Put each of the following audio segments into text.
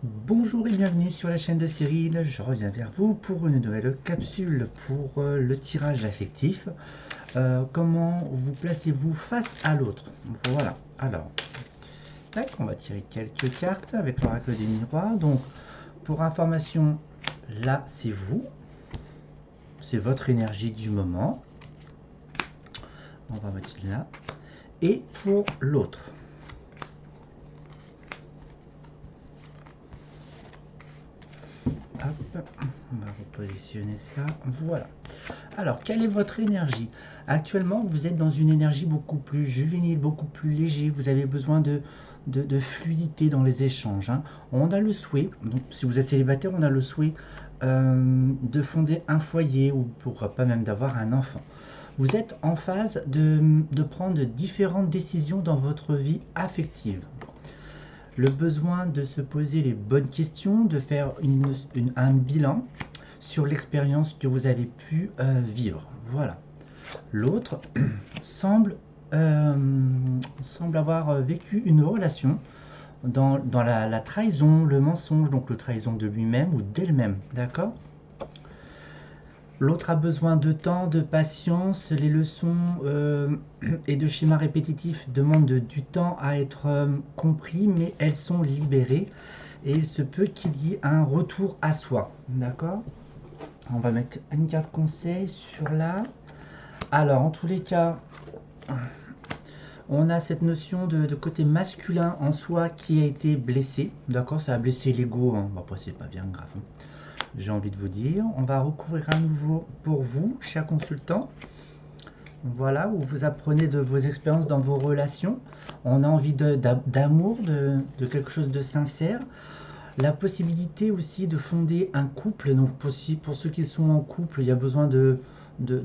Bonjour et bienvenue sur la chaîne de Cyril, je reviens vers vous pour une nouvelle capsule pour le tirage affectif. Comment vous placez-vous face à l'autre? Voilà, alors, tac, on va tirer quelques cartes avec l'oracle des miroirs. Donc, pour information, là c'est vous, c'est votre énergie du moment. On va mettre là. Et pour l'autre. Hop, on va repositionner ça, voilà. Alors, quelle est votre énergie? Actuellement, vous êtes dans une énergie beaucoup plus juvénile, beaucoup plus léger, vous avez besoin de fluidité dans les échanges, hein. On a le souhait, donc si vous êtes célibataire, on a le souhait de fonder un foyer ou pourquoi pas même d'avoir un enfant. Vous êtes en phase de prendre différentes décisions dans votre vie affective. Le besoin de se poser les bonnes questions, de faire un bilan sur l'expérience que vous avez pu vivre. Voilà. L'autre semble, semble avoir vécu une relation dans la trahison, le mensonge, donc le trahison de lui-même ou d'elle-même. D'accord? L'autre a besoin de temps, de patience, les leçons et de schémas répétitifs demandent du temps à être compris, mais elles sont libérées et il se peut qu'il y ait un retour à soi. D'accord? On va mettre une carte conseil sur là. Alors, en tous les cas, on a cette notion de côté masculin en soi qui a été blessé. D'accord? Ça a blessé l'ego. Hein. Bon, après, c'est pas bien grave. Hein. J'ai envie de vous dire. On va recouvrir à nouveau pour vous, cher consultant. Voilà, où vous apprenez de vos expériences dans vos relations. On a envie d'amour, de quelque chose de sincère. La possibilité aussi de fonder un couple. Donc pour ceux qui sont en couple, il y a besoin de, de,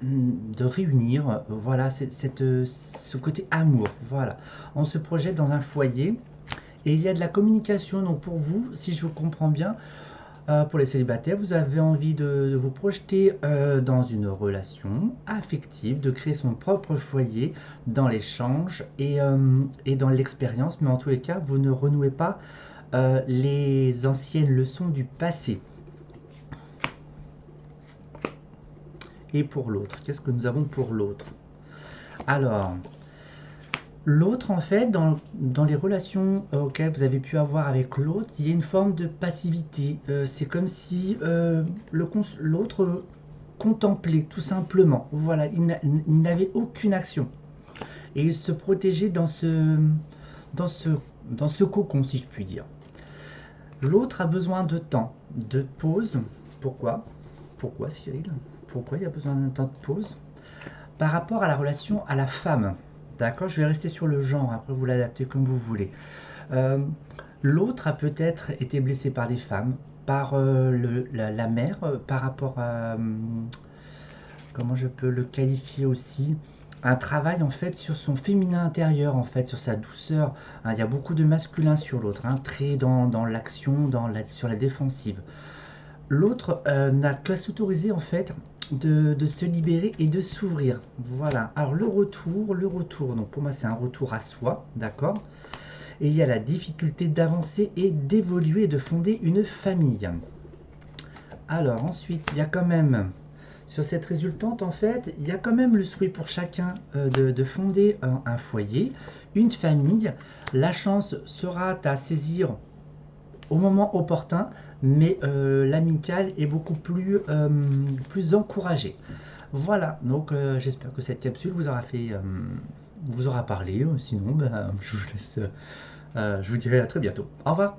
de réunir. Voilà, ce côté amour. Voilà, on se projette dans un foyer. Et il y a de la communication. Donc pour vous, si je comprends bien, pour les célibataires, vous avez envie de vous projeter dans une relation affective, de créer son propre foyer dans l'échange et dans l'expérience, mais en tous les cas, vous ne renouez pas les anciennes leçons du passé. Et pour l'autre, qu'est-ce que nous avons pour l'autre? Alors, l'autre, en fait, dans les relations auxquelles vous avez pu avoir avec l'autre, il y a une forme de passivité. C'est comme si l'autre contemplait, tout simplement. Voilà, il n'avait aucune action. Et il se protégeait dans ce, dans ce cocon, si je puis dire. L'autre a besoin de temps, de pause. Pourquoi? Pourquoi, Cyril? Pourquoi il y a besoin d'un temps de pause? Par rapport à la relation à la femme. D'accord, je vais rester sur le genre, après vous l'adaptez comme vous voulez. Euh, L'autre a peut-être été blessé par des femmes, par la mère, par rapport à, comment je peux le qualifier aussi, un travail en fait sur son féminin intérieur, en fait, sur sa douceur. Hein, il y a beaucoup de masculin sur l'autre, hein, très dans l'action, sur la défensive. L'autre n'a qu'à s'autoriser en fait de se libérer et de s'ouvrir. Voilà. Alors le retour, donc pour moi c'est un retour à soi, d'accord? Et il y a la difficulté d'avancer et d'évoluer, de fonder une famille. Alors ensuite, il y a quand même, sur cette résultante en fait, il y a quand même le souhait pour chacun de fonder un foyer, une famille. La chance sera à saisir au moment opportun, mais l'amical est beaucoup plus encouragé. Voilà, donc j'espère que cette capsule vous aura fait, vous aura parlé. Sinon, ben, je vous laisse, je vous dirai à très bientôt. Au revoir.